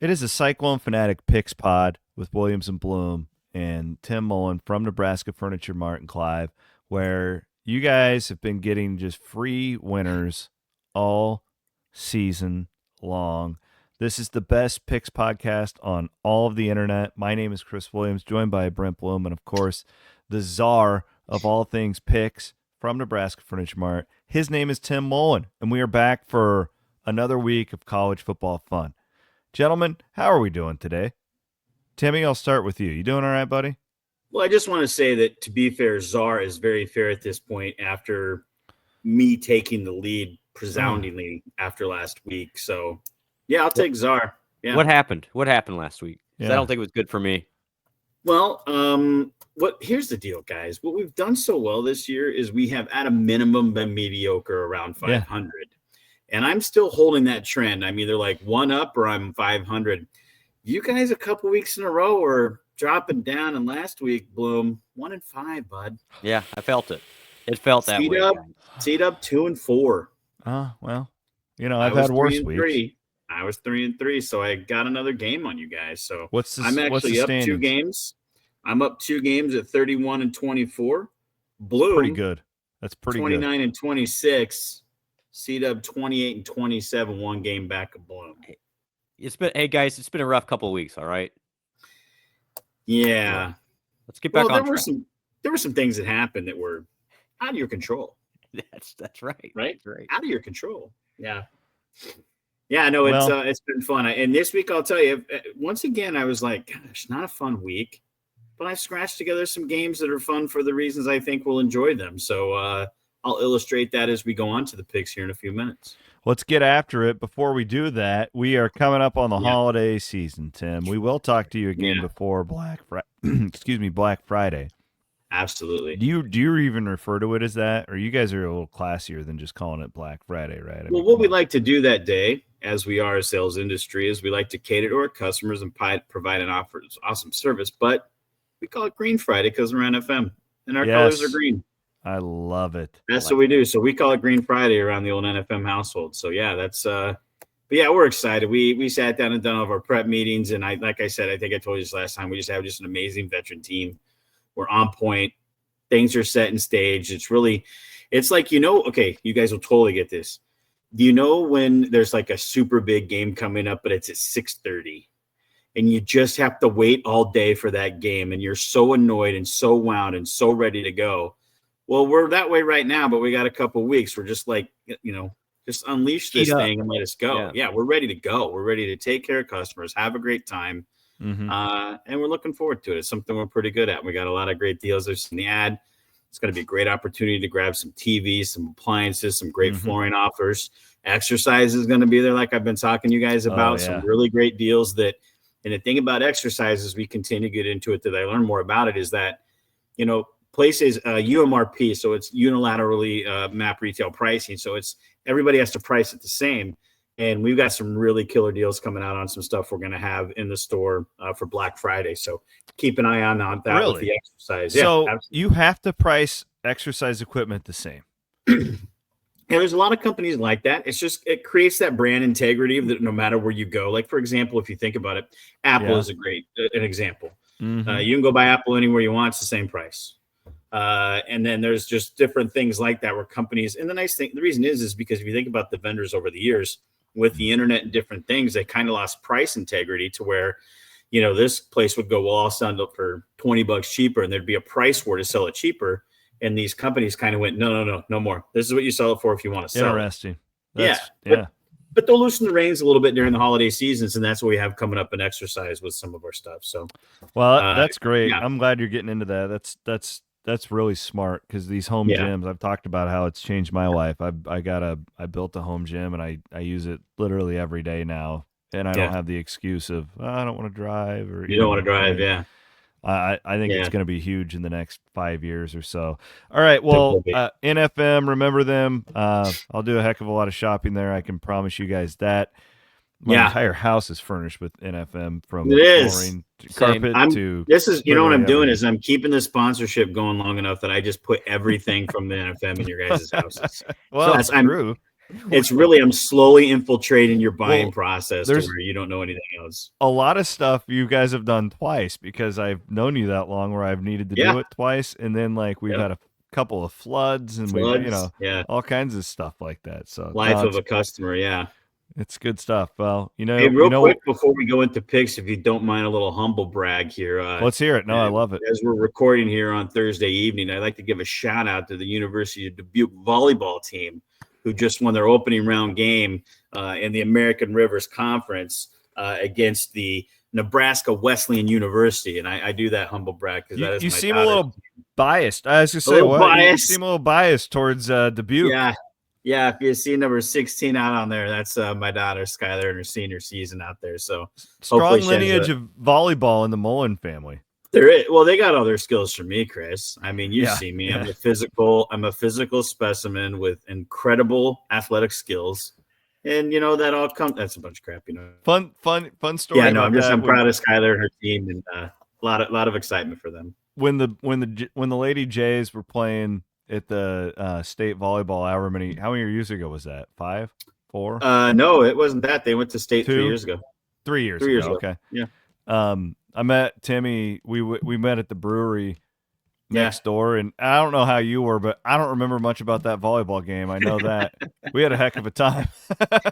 It is a Cyclone Fanatic Picks pod with Williams and Bloom and Tim Mullen from Nebraska Furniture Mart and Clive, where you guys have been getting just free winners all season long. This is the best picks podcast on all of the internet. My name is Chris Williams, joined by Brent Blum, and of course, the czar of all things picks from Nebraska Furniture Mart. His name is Tim Mullen, and we are back for another week of college football fun. Gentlemen, how are we doing today? Timmy, I'll start with you. You doing all right, buddy? Well, I just want to say that, to be fair, Czar is very fair at this point after me taking the lead resoundingly after last week. So, yeah, I'll take Czar. Yeah. What happened? What happened last week? Yeah. I don't think it was good for me. Well, here's the deal, guys. What we've done so well this year is we have, at a minimum, been mediocre around 500. Yeah. And I'm still holding that trend. I'm either like one up or I'm 500. You guys a couple weeks in a row are dropping down. And last week, Bloom, 1-5, bud. Yeah, I felt it. It felt that way. Seed up 2-4. Well, I've had worse weeks. I was 3-3, so I got another game on you guys. So I'm actually up 2 games. I'm up 2 games at 31-24. Bloom, pretty good. That's pretty 29-26. C-Dub 28-27, 1 game back of Bloom. Hey guys, it's been a rough couple of weeks, all right? Yeah. Let's get back on track. There were some things that happened that were out of your control. That's right. Right? That's right. Out of your control. Yeah. Yeah, no, it's been fun. And this week, I'll tell you, once again, I was like, gosh, not a fun week. But I've scratched together some games that are fun for the reasons I think we'll enjoy them. So, I'll illustrate that as we go on to the picks here in a few minutes. Let's get after it. Before we do that, we are coming up on the holiday season, Tim. We will talk to you again before Black Friday. Absolutely. Do you even refer to it as that? Or you guys are a little classier than just calling it Black Friday, right? What we like to do that day, as we are a sales industry, is we like to cater to our customers and provide an awesome service. But we call it Green Friday because we're NFM and our colors are green. I love it. That's what we do. So we call it Green Friday around the old NFM household. So yeah, that's but yeah, we're excited. We sat down and done all of our prep meetings, and like I said, I think I told you this last time, we just have an amazing veteran team. We're on point. Things are set and staged. It's like, okay, you guys will totally get this. Do you know when there's like a super big game coming up, but it's at 6:30? And you just have to wait all day for that game, and you're so annoyed and so wound and so ready to go. Well, we're that way right now, but we got a couple of weeks. We're just like, just unleash this thing and let us go. Yeah, we're ready to go. We're ready to take care of customers, have a great time. Mm-hmm. And we're looking forward to it. It's something we're pretty good at. We got a lot of great deals. There's in the ad. It's going to be a great opportunity to grab some TVs, some appliances, some great flooring offers. Exercise is going to be there, like I've been talking to you guys about. Some really great deals and the thing about exercise, as we continue to get into it, that I learn more about it, is that, places UMRP, so it's unilaterally map retail pricing. So it's everybody has to price it the same. And we've got some really killer deals coming out on some stuff we're going to have in the store for Black Friday. So keep an eye on that with the exercise. So you have to price exercise equipment the same. And there's a lot of companies like that. It creates that brand integrity that no matter where you go. Like, for example, if you think about it, Apple is an example. Mm-hmm. You can go buy Apple anywhere you want. It's the same price. And then there's just different things like that where companies, and the reason is because if you think about the vendors over the years with the internet and different things, they kind of lost price integrity to where, this place would go, well, I'll sell it for $20 cheaper, and there'd be a price war to sell it cheaper. And these companies kind of went, no more. This is what you sell it for if you want to sell Interesting. it. But they'll loosen the reins a little bit during the holiday seasons, and that's what we have coming up in exercise with some of our stuff. So, well, that's great. Yeah. I'm glad you're getting into that. That's really smart, because these home gyms, I've talked about how it's changed my life. I built a home gym, and I use it literally every day now, and I don't have the excuse of I don't want to drive, or you don't want to drive. Yeah. I think it's going to be huge in the next 5 years or so. All right. Well, NFM, remember them. I'll do a heck of a lot of shopping there. I can promise you guys that. My entire house is furnished with NFM, from flooring to carpet to. This is, what I'm doing is I'm keeping the sponsorship going long enough that I just put everything from the NFM in your guys' houses. Well, that's true. It's really I'm slowly infiltrating your buying process to there's- where you don't know anything else. A lot of stuff you guys have done twice because I've known you that long where I've needed to do it twice. And then like we've had a couple of floods and we all kinds of stuff like that. So life of a customer. Yeah. It's good stuff. Well, Hey, real quick before we go into picks, if you don't mind a little humble brag here. Let's hear it. No, I love it. As we're recording here on Thursday evening, I'd like to give a shout out to the University of Dubuque volleyball team who just won their opening round game in the American Rivers Conference against the Nebraska Wesleyan University. And I do that humble brag because that is you my seem a little biased. I was going to say, you seem a little biased towards Dubuque. Yeah, if you see number 16 out on there, that's my daughter Skylar in her senior season out there. So strong lineage of volleyball in the Mullen family. Well, they got all their skills from me, Chris. I mean, you see me. I'm a physical specimen with incredible athletic skills. And that all comes. That's a bunch of crap, Fun story. Yeah, no, I'm proud of Skylar and her team, and a lot of excitement for them. When the Lady Jays were playing at the state volleyball, how many years ago was that? 5, 4? No, it wasn't that. They went to state 3 years ago. 3 years ago. Okay. Yeah. I met Timmy. We met at the brewery next door, and I don't know how you were, but I don't remember much about that volleyball game. I know that we had a heck of a time.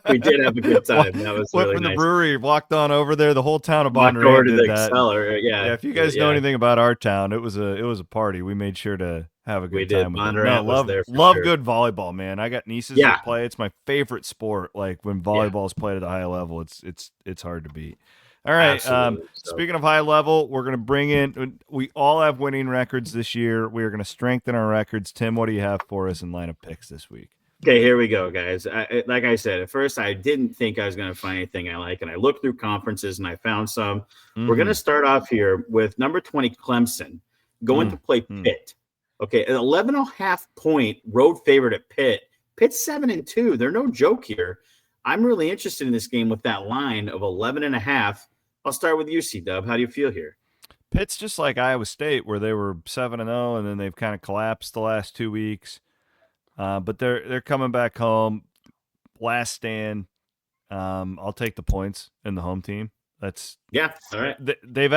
We did have a good time. That was went really from nice. the brewery, walked on over there. The whole town of Bonnaroo did that. Yeah. If you guys know anything about our town, it was a party. We made sure to have a good time. Love good volleyball, man. I got nieces that play. It's my favorite sport. Like when volleyball's played at a high level, it's hard to beat. All right. Speaking of high level, we're going to bring in. We all have winning records this year. We are going to strengthen our records. Tim, what do you have for us in line of picks this week? Okay, here we go, guys. Like I said, at first I didn't think I was going to find anything I like, and I looked through conferences and I found some. Mm-hmm. We're going to start off here with number 20 Clemson going to play Pitt. Okay, an 11.5 point road favorite at Pitt. Pitt's 7-2. They're no joke here. I'm really interested in this game with that line of 11.5. I'll start with you, C-Dub. How do you feel here? Pitt's just like Iowa State, where they were 7-0, and then they've kind of collapsed the last 2 weeks. But they're coming back home. Last stand. I'll take the points in the home team. All right. They've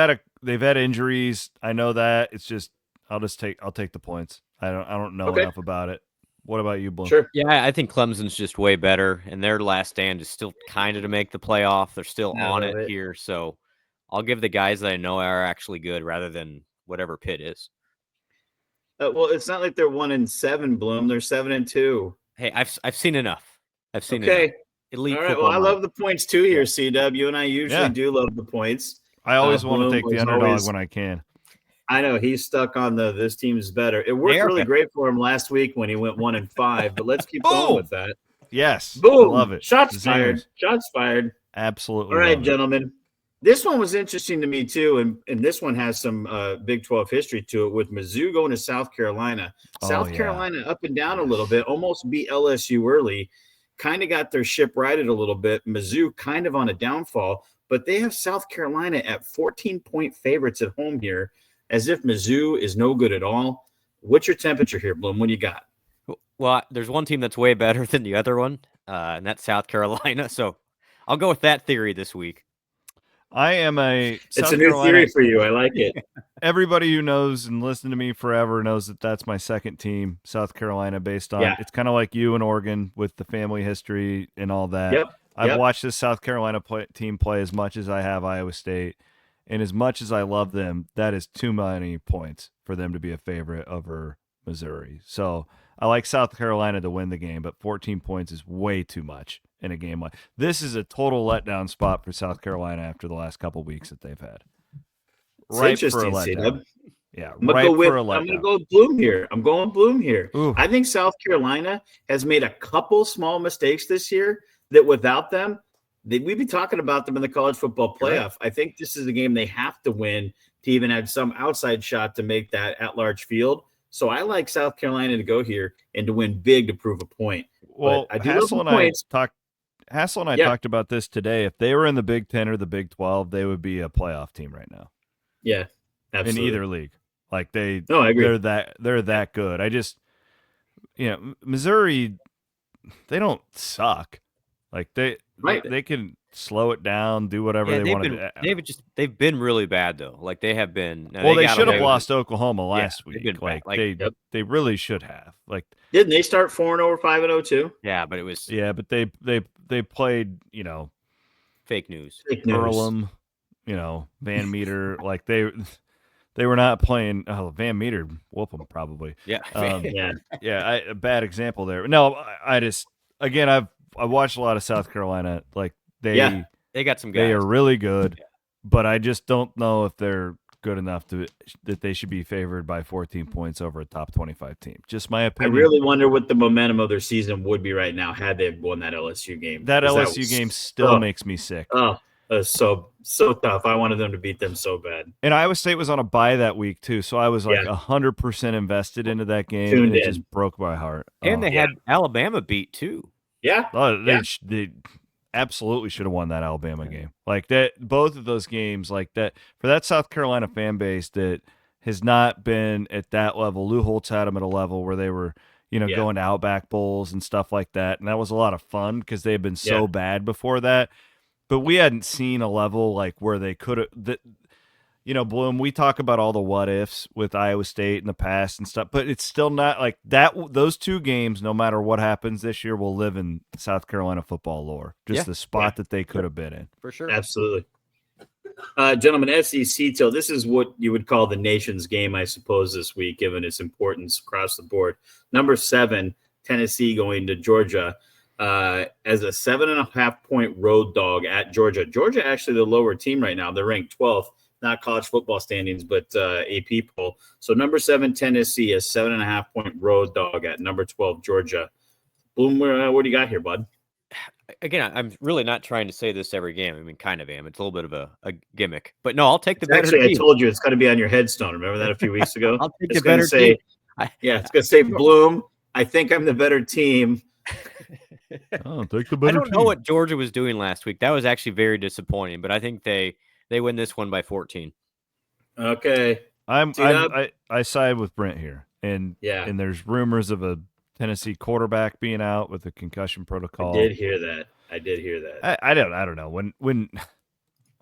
had injuries. I know that. It's just I'll take the points. I don't know enough about it. What about you, Blum? Sure. Yeah, I think Clemson's just way better, and their last stand is still kind of to make the playoff. They're still on it here, so I'll give the guys that I know are actually good rather than whatever Pitt is. Well, it's not like they're 1-7, Bloom. They're 7-2. Hey, I've seen enough. I've seen enough. Elite. All right. Well, I love the points too here, C-Dub. You and I usually do love the points. I always want to take the underdog when I can. I know he's stuck on this team's better. It worked really great for him last week when he went 1-5. But let's keep going with that. Yes, boom, I love it. Shots fired. Absolutely. All right, gentlemen. This one was interesting to me too, and this one has some Big 12 history to it with Mizzou going to South Carolina. South Carolina up and down a little bit, almost beat LSU early, kind of got their ship righted a little bit. Mizzou kind of on a downfall, but they have South Carolina at 14-point favorites at home here, as if Mizzou is no good at all. What's your temperature here, Bloom? What do you got? Well, there's one team that's way better than the other one, and that's South Carolina. So I'll go with that theory this week. It's a new theory for you. I like it. Everybody who knows and listened to me forever knows that that's my second team, South Carolina, based on it's kind of like you and Oregon with the family history and all that. Yep. I've watched this South Carolina team play as much as I have Iowa State, and as much as I love them, that is too many points for them to be a favorite over Missouri. So I like South Carolina to win the game, but 14 points is way too much in a game like this. Is a total letdown spot for South Carolina after the last couple weeks that they've had. Right for a letdown. Yeah, I'm going to go Bloom here. I'm going Bloom here. Ooh. I think South Carolina has made a couple small mistakes this year that without them, we'd be talking about them in the college football playoff. I think this is a game they have to win to even have some outside shot to make that at-large field. So I like South Carolina to go here and to win big to prove a point. Well, but I do love the points. Hassel and I talked about this today. If they were in the Big 10 or the Big 12, they would be a playoff team right now. Yeah, absolutely. In either league. Like I agree. They're that good. I just, Missouri, don't suck. Like they can slow it down, do whatever they want to do. They've been really bad though. Like they have been. Well, they should have lost Oklahoma last week. Like they really should have. Like didn't they start 4-0 or 5-0 too? Yeah, but it was but they played, fake news. Earlham, Van Meter, like they were not playing. Oh, Van Meter whoop them probably. Yeah, a bad example there. No, I just again I watched a lot of South Carolina. Like they got some guys. They are really good, but I just don't know if they're good enough that they should be favored by 14 points over a top 25 team. Just my opinion. I really wonder what the momentum of their season would be right now had they won that LSU game. That LSU game still makes me sick. Oh, that's so tough. I wanted them to beat them so bad. And Iowa State was on a bye that week too, so I was like 100% invested into that game, and it just broke my heart. And they had Alabama beat too. Yeah, they absolutely should have won that Alabama game. Like that, both of those games, like that for that South Carolina fan base that has not been at that level. Lou Holtz had them at a level where they were, going to Outback Bowls and stuff like that, and that was a lot of fun because they had been so bad before that. But we hadn't seen a level like where they could have. Bloom, we talk about all the what ifs with Iowa State in the past and stuff, but it's still not like that. Those two games, no matter what happens this year, will live in South Carolina football lore. Just the spot that they could have been in. For sure. Absolutely. Gentlemen, SEC till this is what you would call the nation's game, I suppose, this week, given its importance across the board. Number 7, Tennessee going to Georgia as a 7.5-point road dog at Georgia. Georgia actually the lower team right now. They're ranked 12th. Not college football standings, but AP poll. So number 7, Tennessee, a 7.5-point road dog at number 12, Georgia. Bloom, what do you got here, bud? Again, I'm really not trying to say this every game. I mean, kind of am. It's a little bit of a gimmick. But no, I'll take the better team. I told you it's going to be on your headstone. Remember that a few weeks ago? I'll take the better team. It's going to say, Bloom, I think I'm the better team. I'll take the better team. I don't know what Georgia was doing last week. That was actually very disappointing, but I think they win this one by 14. Okay. I side with Brent here. And there's rumors of a Tennessee quarterback being out with a concussion protocol. I did hear that. I don't know. When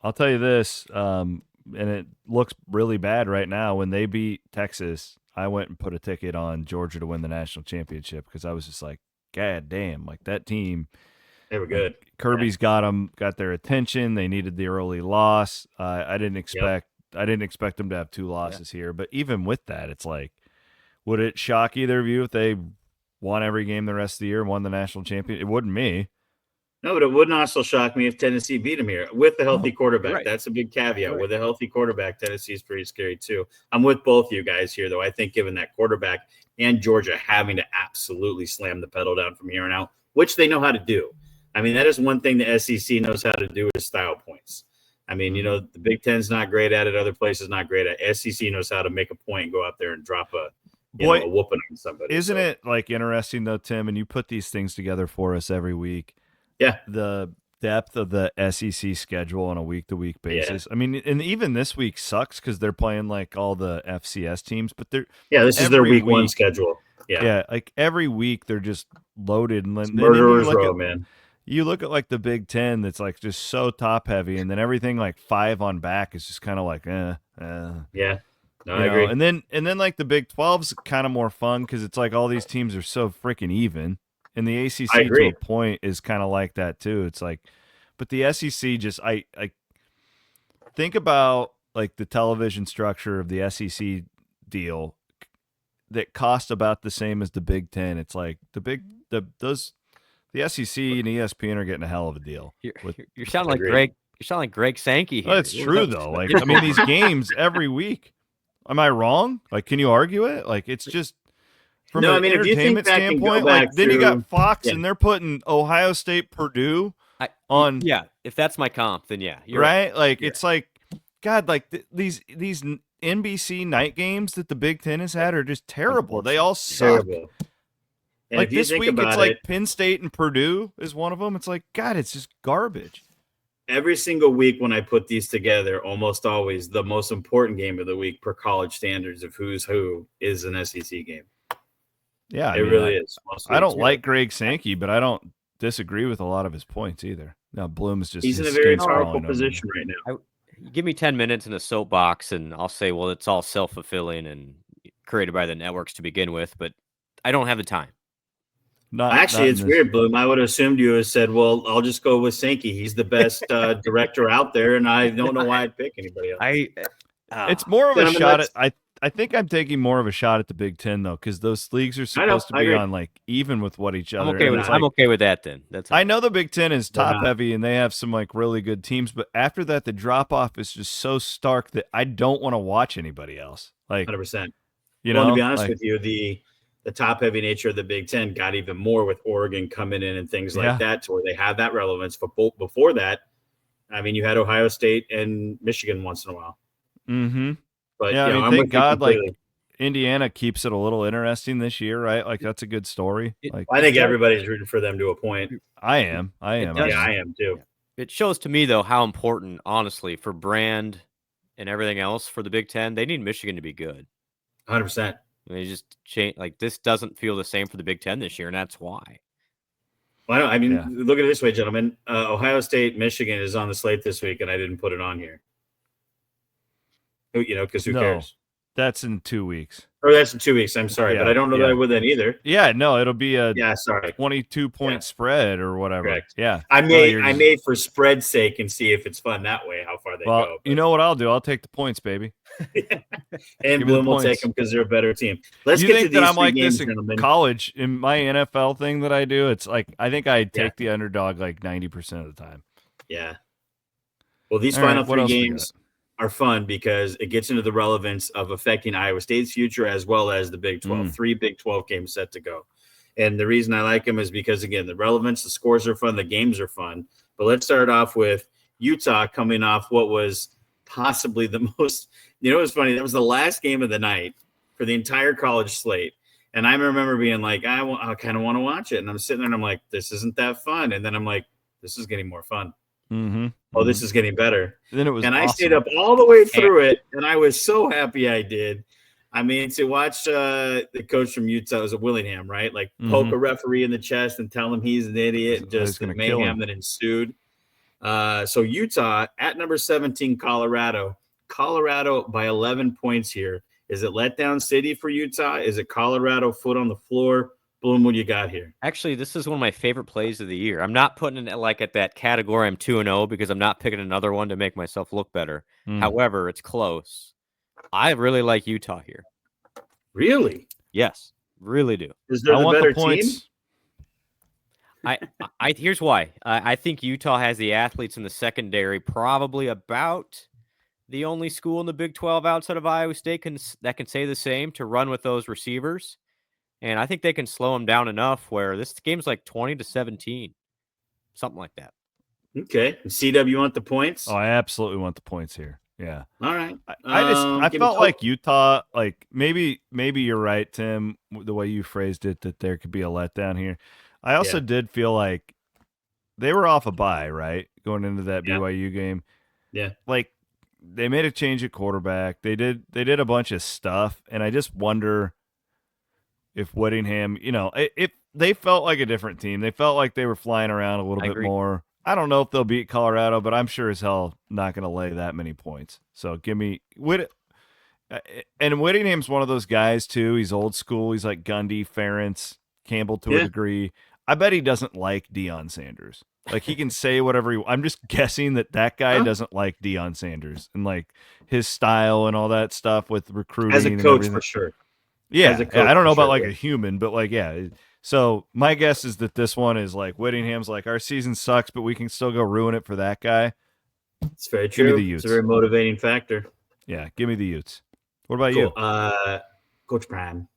I'll tell you this, and it looks really bad right now. When they beat Texas, I went and put a ticket on Georgia to win the national championship because I was just like, God damn, like that team. They were good. Kirby's got their attention. They needed the early loss. I didn't expect them to have 2 losses here. But even with that, it's like, would it shock either of you if they won every game the rest of the year and won the national championship? It wouldn't me. No, but it wouldn't also shock me if Tennessee beat them here with a healthy quarterback. Right. That's a big caveat. Right. With a healthy quarterback, Tennessee is pretty scary too. I'm with both you guys here, though. I think given that quarterback and Georgia having to absolutely slam the pedal down from here on out, which they know how to do. I mean, that is one thing the SEC knows how to do is style points. I mean, the Big Ten's not great at it. Other places not great at it. SEC knows how to make a point and go out there and drop a whooping on somebody. Isn't it like interesting though, Tim? And you put these things together for us every week. Yeah. The depth of the SEC schedule on a week-to-week basis. Yeah. I mean, and even this week sucks because they're playing like all the FCS teams, but they're this is their week 1 schedule. Yeah, like every week they're just loaded and murderers row, man. You look at like the Big Ten that's like just so top heavy, and then everything like 5 on back is just kind of like Yeah. No, I agree. And then like the Big 12's kind of more fun because it's like all these teams are so freaking even. And the ACC to a point is kind of like that too. It's like, but the SEC just I think about like the television structure of the SEC deal that cost about the same as the Big Ten. It's like the SEC and ESPN are getting a hell of a deal. You're sounding like Greg. You sound like Greg Sankey here. That's true though. Like I mean, these games every week. Am I wrong? Like, can you argue it? Like, it's just. From an entertainment standpoint, like then you got Fox and they're putting Ohio State, Purdue on. Yeah, if that's my comp, then you're right. Like it's like, God, like these NBC night games that the Big Ten has had are just terrible. They all suck. Like this week, it's like Penn State and Purdue is one of them. It's like, God, it's just garbage. Every single week when I put these together, almost always the most important game of the week per college standards of who's who is an SEC game. Yeah, It really is. I don't like Greg Sankey, but I don't disagree with a lot of his points either. Now Bloom's just he's in a very skin's powerful crawling over me. position right now. Give me 10 minutes in a soapbox, and I'll say, well, it's all self-fulfilling and created by the networks to begin with, but I don't have the time. Actually, it's weird, Bloom. I would have assumed you have said, well, I'll just go with Sankey. He's the best director out there, and I don't know why I'd pick anybody else. It's more of a shot at I think I'm taking more of a shot at the Big Ten, though, because those leagues are supposed to be on like even with what each other. I'm okay with that then. I know the Big Ten is top heavy and they have some like really good teams, but after that, the drop off is just so stark that I don't want to watch anybody else. Like 100%. You know, to be honest with you, the top heavy nature of the Big Ten got even more with Oregon coming in and things like that, to where they have that relevance. But before that, I mean, you had Ohio State and Michigan once in a while. Mm-hmm. But yeah, I mean, thank God, like Indiana keeps it a little interesting this year, right? Like that's a good story. Like I think everybody's rooting for them to a point. I am. Yeah, I am too. It shows to me though how important, honestly, for brand and everything else for the Big Ten, they need Michigan to be good. 100%. They just change. Like this doesn't feel the same for the Big Ten this year, and that's why. Well, look at it this way, gentlemen. Ohio State, Michigan is on the slate this week, and I didn't put it on here. You know, because who cares? That's in 2 weeks. Or that's in 2 weeks. I'm sorry, but I don't know that I would then either. Yeah, no, it'll be a 22-point spread or whatever. Correct. Yeah, I made for spread's sake and see if it's fun that way. How far they go. You know what I'll do? I'll take the points, baby. And Bloom will take them because they're a better team. Let's get to these I'm like games, this in gentlemen. college in my NFL thing that I do. It's like I think I take the underdog like 90% of the time. Yeah. Well, these final three games are fun because it gets into the relevance of affecting Iowa State's future as well as the Big 12. 3 Big 12 games set to go. And the reason I like them is because, again, the relevance, the scores are fun, the games are fun. But let's start off with Utah coming off what was possibly the most – you know, it was funny. That was the last game of the night for the entire college slate. And I remember being like, I kind of want to watch it. And I'm sitting there and I'm like, this isn't that fun. And then I'm like, this is getting more fun. Mm-hmm. Oh, this is getting better. Then it was I stayed up all the way through it, and I was so happy I did. I mean, to watch the coach from Utah, was a Willingham, right? Like poke a referee in the chest and tell him he's an idiot, and just the mayhem that ensued. So Utah at number 17, Colorado by 11 points here. Is it letdown city for Utah? Is it Colorado foot on the floor? Bloom, what you got here? Actually, this is one of my favorite plays of the year. I'm not putting it like at that category. I'm 2-0 because I'm not picking another one to make myself look better. However, it's close. I really like Utah here. Really? Yes, really do. Is there a better team? I here's why. I think Utah has the athletes in the secondary, probably about the only school in the Big 12 outside of Iowa State that can say the same to run with those receivers. And I think they can slow them down enough where this game's like 20-17, something like that. Okay. CW, you want the points? Oh, I absolutely want the points here. Yeah. All right. I felt like Utah, like maybe you're right, Tim, the way you phrased it, that there could be a letdown here. I also did feel like they were off a bye, right? Going into that BYU game. Yeah. Like they made a change at quarterback. They did a bunch of stuff. And I just wonder if Whittingham, you know, if they felt like a different team. They felt like they were flying around a little bit more. I don't know if they'll beat Colorado, but I'm sure as hell not going to lay that many points. So give me and Whittingham's one of those guys too. He's old school. He's like Gundy, Ferentz, Campbell to a degree. I bet he doesn't like Deion Sanders. Like he can say whatever I'm just guessing that guy doesn't like Deion Sanders and like his style and all that stuff with recruiting as a coach for sure. Yeah, I don't know about like a human, but like, yeah. So my guess is that this one is like Whittingham's like, our season sucks, but we can still go ruin it for that guy. It's very true. It's a very motivating factor. Yeah, give me the Utes. What about you? Coach Prime.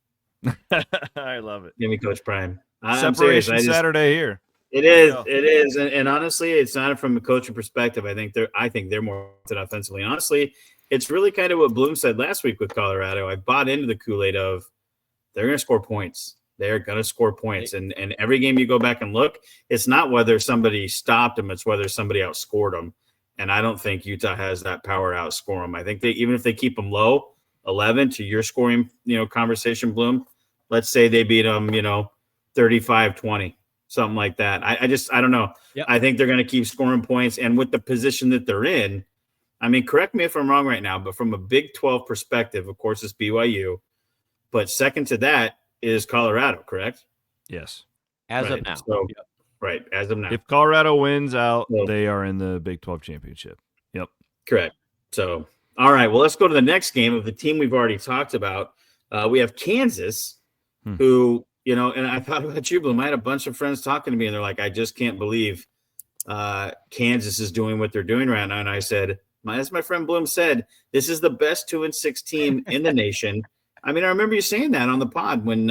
I love it. Give me Coach Prime. Separation Saturday here. It is. And honestly, it's not from a coaching perspective. I think they're more offensively. And honestly, it's really kind of what Bloom said last week with Colorado. I bought into the Kool-Aid of they're going to score points. They're going to score points. And every game you go back and look, it's not whether somebody stopped them, it's whether somebody outscored them. And I don't think Utah has that power to outscore them. I think even if they keep them low, 11 to your scoring, conversation, Bloom, let's say they beat them, 35-20, something like that. I don't know. Yep. I think they're going to keep scoring points. And with the position that they're in, I mean, correct me if I'm wrong right now, but from a Big 12 perspective, of course, it's BYU. But second to that is Colorado, correct? Yes. As Right. of now. So, Yep. right, as of now. If Colorado wins out, Well- they are in the Big 12 championship. Yep. Correct. So, all right. Well, let's go to the next game of the team we've already talked about. We have Kansas, who, and I thought about you, Bloom. I had a bunch of friends talking to me, and they're like, I just can't believe Kansas is doing what they're doing right now. And I said, as my friend Bloom said, this is the best 2-6 team in the nation. I mean, I remember you saying that on the pod when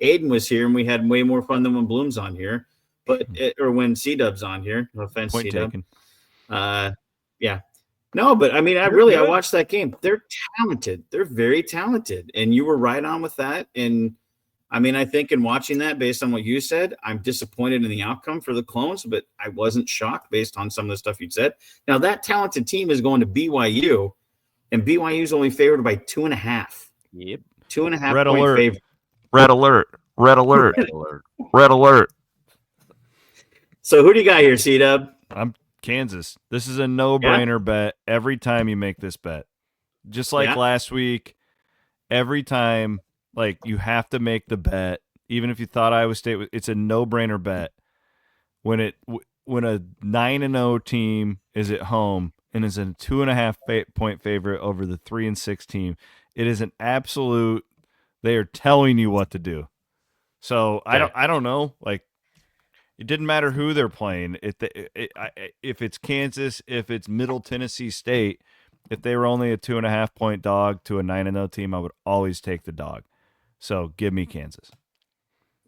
Aiden was here, and we had way more fun than when Bloom's on here, or when C-Dub's on here. No offense, Point C-Dub. taken. Yeah. No, but I mean, I watched that game. They're talented. They're very talented. And you were right on with that. And I mean, I think in watching that, based on what you said, I'm disappointed in the outcome for the Clones, but I wasn't shocked based on some of the stuff you'd said. Now, that talented team is going to BYU, and BYU is only favored by 2.5. Yep. 2.5 Red point alert. favorite. Red alert. Red alert. Red alert. So who do you got here, C-Dub? I'm Kansas. This is a no-brainer bet every time you make this bet. Just like last week, every time, like, you have to make the bet, even if you thought Iowa State was, it's a no-brainer bet. When a 9-0 team is at home and is a 2.5 point favorite over the 3-6 team, it is an absolute. They are telling you what to do. So I don't know. Like, it didn't matter who they're playing. If it's Kansas, if it's Middle Tennessee State, if they were only a 2.5 point dog to a 9-0 team, I would always take the dog. So give me Kansas.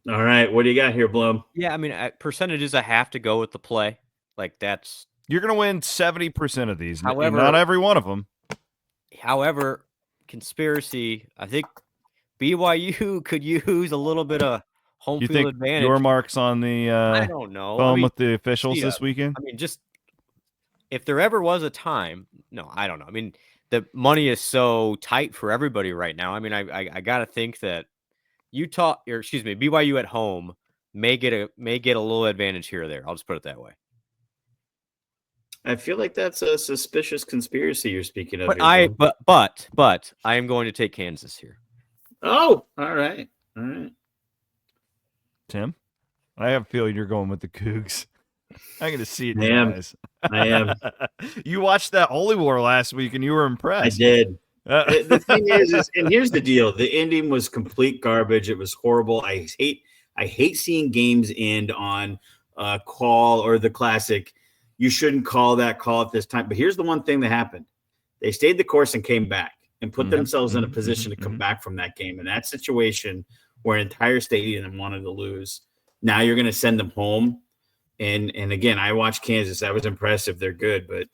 All right. What do you got here, Bloom? Yeah, I mean, percentages, I have to go with the play. Like, that's. You're going to win 70% of these. However, not every one of them. However, conspiracy, I think BYU could use a little bit of home You field think advantage. your mark's on the I don't know. phone with the officials this weekend? I mean, just if there ever was a time, no, I don't know. I mean, the money is so tight for everybody right now. I mean, I got to think that BYU at home may get a little advantage here or there. I'll just put it that way. I feel like that's a suspicious conspiracy you're speaking of. But here, but I am going to take Kansas here. Oh, all right. All right. Tim, I have a feeling you're going with the Cougs. I'm going to see it in I your am. eyes. I am. You watched that Holy War last week and you were impressed. I did. The thing is, and here's the deal: the ending was complete garbage. It was horrible. I hate seeing games end on a call or the classic. You shouldn't call that call at this time. But here's the one thing that happened: they stayed the course and came back and put themselves in a position to come back from that game. In that situation where an entire stadium wanted to lose, now you're going to send them home. And again, I watched Kansas. That was impressive. They're good, but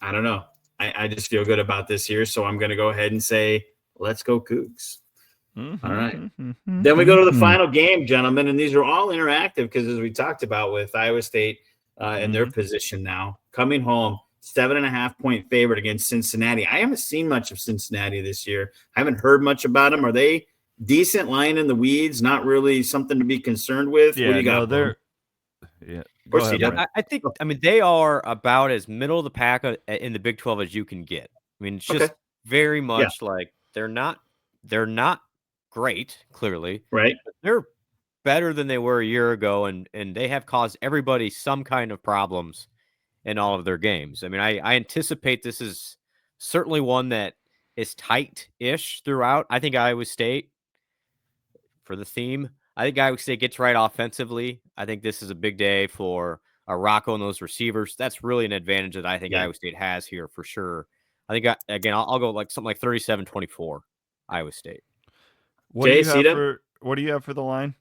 I don't know. I just feel good about this year, so I'm going to go ahead and say, let's go Cougs. All right. Then we go to the final game, gentlemen, and these are all interactive because, as we talked about with Iowa State and their position now, coming home, 7.5 point favorite against Cincinnati. I haven't seen much of Cincinnati this year. I haven't heard much about them. Are they decent, lying in the weeds, not really something to be concerned with? Yeah, what do you got? they're – yeah. Go ahead, I think, I mean, they are about as middle of the pack in the Big 12 as you can get. I mean, it's just very much like they're not great, clearly. Right. But they're better than they were a year ago, and they have caused everybody some kind of problems in all of their games. I mean, I anticipate this is certainly one that is tight-ish throughout. I think Iowa State, for the theme, I think Iowa State gets right offensively. I think this is a big day for Rocco and those receivers. That's really an advantage that I think Iowa State has here for sure. I think, I'll go like something like 37-24, Iowa State. What do you have for the line?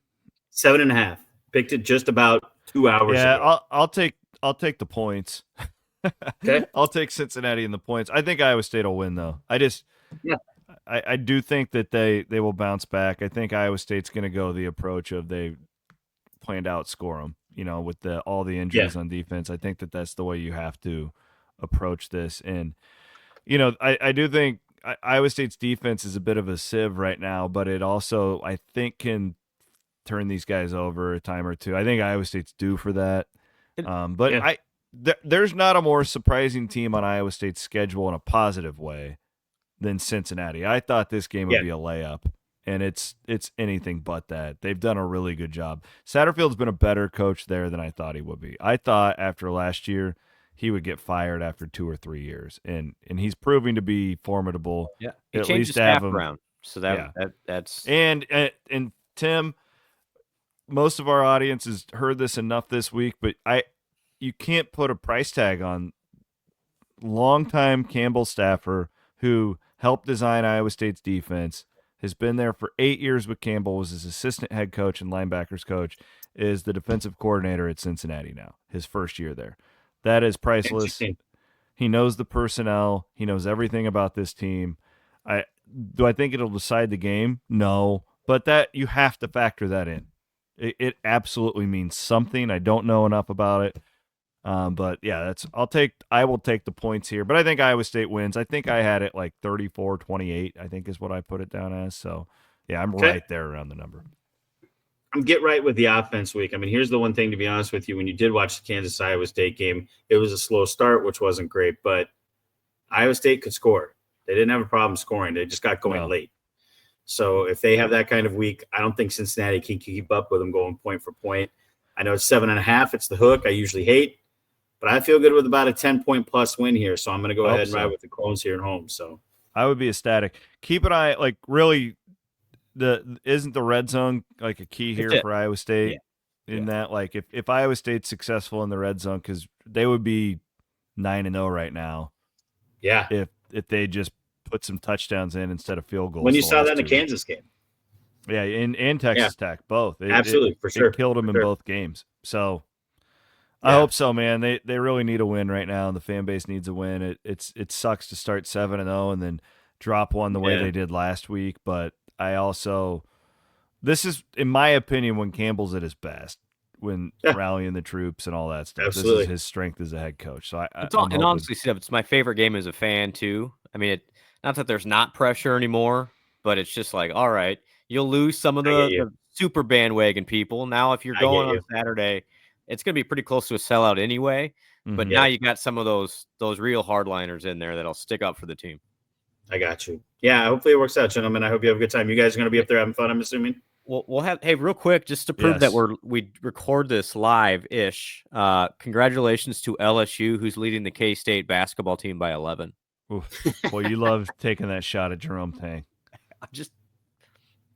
7.5. Picked it just about 2 hours ago. Yeah, I'll take the points. Okay. I'll take Cincinnati in the points. I think Iowa State will win, though. I do think that they will bounce back. I think Iowa State's going to go the approach of they plan to outscore them, with all the injuries on defense. I think that that's the way you have to approach this. And, I do think Iowa State's defense is a bit of a sieve right now, but it also, I think, can turn these guys over a time or two. I think Iowa State's due for that. But Yeah. there's not a more surprising team on Iowa State's schedule in a positive way than Cincinnati. I thought this game would be a layup, and it's anything but that. They've done a really good job. Satterfield's been a better coach there than I thought he would be. I thought after last year he would get fired after 2 or 3 years, and he's proving to be formidable. Yeah, he at changed least his to have staff him around, so that's and Tim, most of our audience has heard this enough this week, but you can't put a price tag on longtime Campbell staffer who helped design Iowa State's defense, has been there for 8 years with Campbell, was his assistant head coach and linebackers coach, is the defensive coordinator at Cincinnati now, his first year there. That is priceless. He knows the personnel. He knows everything about this team. Do I think it'll decide the game? No, but that you have to factor that in. It absolutely means something. I don't know enough about it. But yeah, I will take the points here, but I think Iowa State wins. I think I had it like 34-28, I think is what I put it down as. So yeah, I'm right there around the number. I'm get right with the offense week. I mean, here's the one thing, to be honest with you, when you did watch the Kansas Iowa State game, it was a slow start, which wasn't great, but Iowa State could score. They didn't have a problem scoring. They just got going late. So if they have that kind of week, I don't think Cincinnati can keep up with them going point for point. I know it's 7.5. It's the hook I usually hate, but I feel good with about a 10-point plus win here. So I'm going to go ahead and ride with the Clones here at home. So I would be ecstatic. Keep an eye, like really, isn't the red zone like a key here for Iowa State? In that, like if Iowa State's successful in the red zone, because they would be 9-0 right now. Yeah. If they just put some touchdowns in instead of field goals. When you saw that in the Kansas game. Yeah, and Texas Tech, both. Absolutely, for sure. It killed them in both games. So I hope so, man. They really need a win right now. The fan base needs a win. It sucks to start 7-0 and then drop one the way they did last week. But this is, in my opinion, when Campbell's at his best, when rallying the troops and all that stuff. Absolutely. This is his strength as a head coach. So and honestly, Steph, it's my favorite game as a fan too. I mean, not that there's not pressure anymore, but it's just like, all right, you'll lose some of the super bandwagon people. Now, if you're going on Saturday, it's going to be pretty close to a sellout anyway. Mm-hmm. But now you got some of those real hardliners in there that'll stick up for the team. I got you. Yeah, hopefully it works out, gentlemen. I hope you have a good time. You guys are going to be up there having fun, I'm assuming. We'll have, hey, real quick, just to prove that we record this live-ish. Congratulations to LSU, who's leading the K-State basketball team by 11. Well, you love taking that shot at Jerome Tang.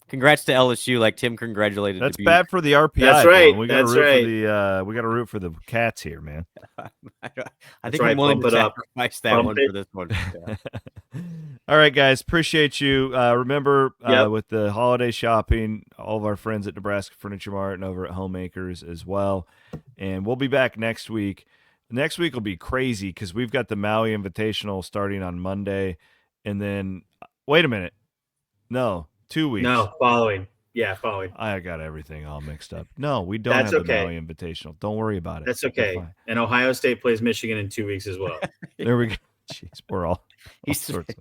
Congrats to LSU, like Tim congratulated. That's bad for the RPI. That's right. We got to root for the Cats here, man. I think I'm willing to sacrifice that one for this one. Yeah. All right, guys. Appreciate you. Remember, with the holiday shopping, all of our friends at Nebraska Furniture Mart and over at Homemakers as well. And we'll be back next week. Next week will be crazy because we've got the Maui Invitational starting on Monday. And then, wait a minute. No, 2 weeks. No, following. Yeah, following. I got everything all mixed up. No, we don't have the Maui Invitational. Don't worry about it. That's okay. And Ohio State plays Michigan in 2 weeks as well. There we go. Jeez, we're all sorts of,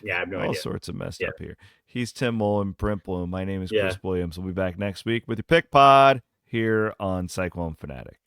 I have no idea. All sorts of messed up here. He's Tim Mullen, Brent Blum. My name is Chris Williams. We'll be back next week with your pick pod here on Cyclone Fanatic.